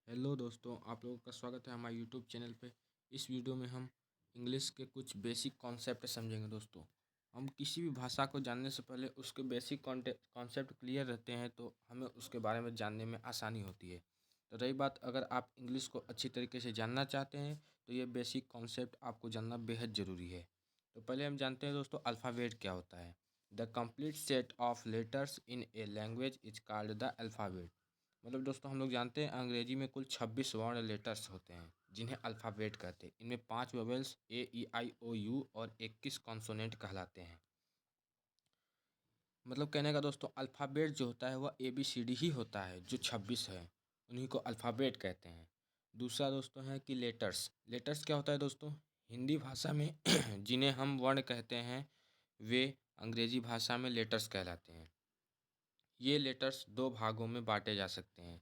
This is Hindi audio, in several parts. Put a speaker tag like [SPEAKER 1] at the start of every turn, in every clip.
[SPEAKER 1] हेलो दोस्तों, आप लोगों का स्वागत है हमारे यूट्यूब चैनल पे। इस वीडियो में हम इंग्लिश के कुछ बेसिक कॉन्सेप्ट समझेंगे। दोस्तों, हम किसी भी भाषा को जानने से पहले उसके बेसिक कॉन्सेप्ट क्लियर रहते हैं तो हमें उसके बारे में जानने में आसानी होती है। तो रही बात, अगर आप इंग्लिश को अच्छी तरीके से जानना चाहते हैं तो ये बेसिक कॉन्सेप्ट आपको जानना बेहद ज़रूरी है। तो पहले हम जानते हैं दोस्तों, अल्फ़ाबेट क्या होता है। The complete set of letters in a language is called the alphabet. मतलब दोस्तों, हम लोग जानते हैं अंग्रेजी में कुल 26 वर्ण लेटर्स होते हैं जिन्हें अल्फ़ाबेट कहते हैं। इनमें 5 vowels A E I O U और 21 कॉन्सोनेंट कहलाते हैं। मतलब कहने का दोस्तों, अल्फ़ाबेट जो होता है वह ABCD ही होता है, जो 26 है उन्हीं को अल्फ़ाबेट कहते हैं। दूसरा दोस्तों है कि लेटर्स। लेटर्स क्या होता है दोस्तों? हिंदी भाषा में जिन्हें हम वर्ण कहते हैं वे अंग्रेजी भाषा में लेटर्स कहलाते हैं। ये लेटर्स दो भागों में बांटे जा सकते हैं।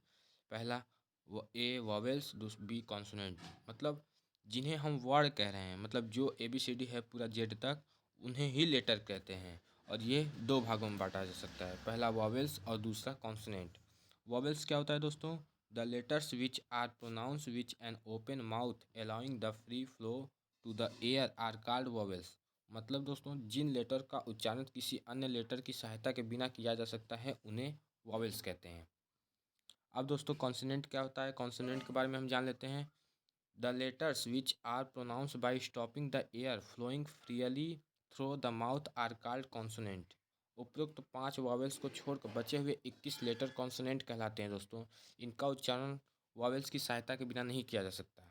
[SPEAKER 1] पहला वो ए वॉवेल्स, बी कॉन्सोनेंट। मतलब जिन्हें हम वर्ड कह रहे हैं, मतलब जो ABCD है पूरा जेड तक, उन्हें ही लेटर कहते हैं। और ये दो भागों में बांटा जा सकता है, पहला वॉवेल्स और दूसरा कॉन्सोनेंट। वॉवेल्स क्या होता है दोस्तों? The letters which are pronounce with an open mouth allowing the free flow to the air are called vowels. मतलब दोस्तों, जिन लेटर का उच्चारण किसी अन्य लेटर की सहायता के बिना किया जा सकता है उन्हें वॉवेल्स कहते हैं। अब दोस्तों, कॉन्सोनेंट क्या होता है? कॉन्सोनेंट के बारे में हम जान लेते हैं। The letters which are pronounce by stopping the air flowing freely through the mouth are called consonant. उपरोक्त 5 वॉवेल्स को छोड़कर बचे हुए 21 लेटर कॉन्सोनेंट कहलाते हैं। दोस्तों, इनका उच्चारण वॉवेल्स की सहायता के बिना नहीं किया जा सकता।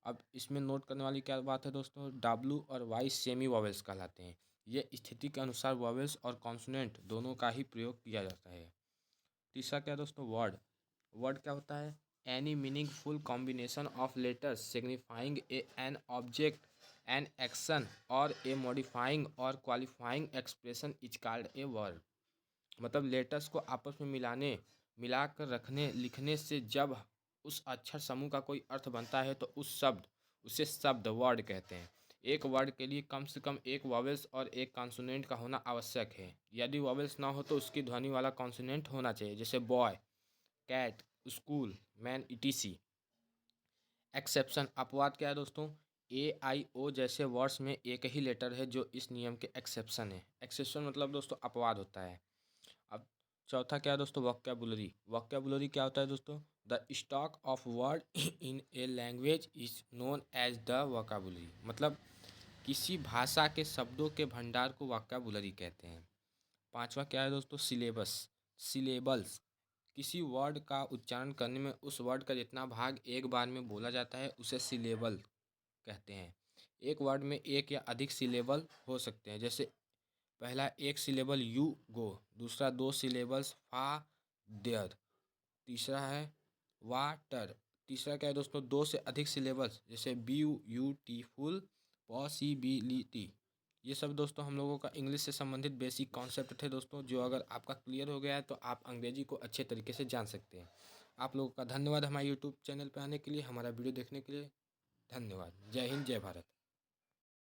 [SPEAKER 1] अब इसमें नोट करने वाली क्या बात है दोस्तों, W और Y सेमी वॉवेल्स कहलाते हैं। ये स्थिति के अनुसार वॉवेल्स और कॉन्सोनेंट दोनों का ही प्रयोग किया जाता है। तीसरा क्या दोस्तों, वर्ड। वर्ड क्या होता है? Any meaningful combination of letters signifying an object, an action और ए मॉडिफाइंग और qualifying expression is called a word. मतलब लेटर्स को आपस में मिलाकर रखने लिखने से जब उस अक्षर समूह का कोई अर्थ बनता है तो उसे शब्द वर्ड कहते हैं। एक वर्ड के लिए कम से कम एक वॉवेल्स और एक कॉन्सोनेंट का होना आवश्यक है। यदि वॉवेल्स ना हो तो उसकी ध्वनि वाला कॉन्सोनेंट होना चाहिए, जैसे boy, cat, school, man, etc। Exception, अपवाद क्या है दोस्तों? A I O जैसे वर्ड्स में एक ही लेटर है जो इस नियम के एक्सेप्शन है। एक्सेप्शन मतलब दोस्तों अपवाद होता है। अब चौथा क्या है दोस्तों, वोकैबुलरी। वोकैबुलरी क्या होता है दोस्तों? The stock of word in a language is known as the vocabulary. मतलब किसी भाषा के शब्दों के भंडार को वोकैबुलरी कहते हैं। पांचवा क्या है दोस्तों, सिलेबस। सिलेबल्स, किसी वर्ड का उच्चारण करने में उस वर्ड का जितना भाग एक बार में बोला जाता है उसे सिलेबल कहते हैं। एक वर्ड में एक या अधिक सिलेबल हो सकते हैं, जैसे पहला एक सिलेबल यू गो, दूसरा 2 सिलेबल्स फा देयर, तीसरा है वाटर। तीसरा क्या है दोस्तों, 2 से अधिक सिलेबल्स, जैसे ब्यूटीफुल, पॉसिबिलिटी। ये सब दोस्तों हम लोगों का इंग्लिश से संबंधित बेसिक कॉन्सेप्ट थे दोस्तों, जो अगर आपका क्लियर हो गया है तो आप अंग्रेजी को अच्छे तरीके से जान सकते हैं। आप लोगों का धन्यवाद हमारे यूट्यूब चैनल पर आने के लिए, हमारा वीडियो देखने के लिए धन्यवाद। जय हिंद, जय भारत।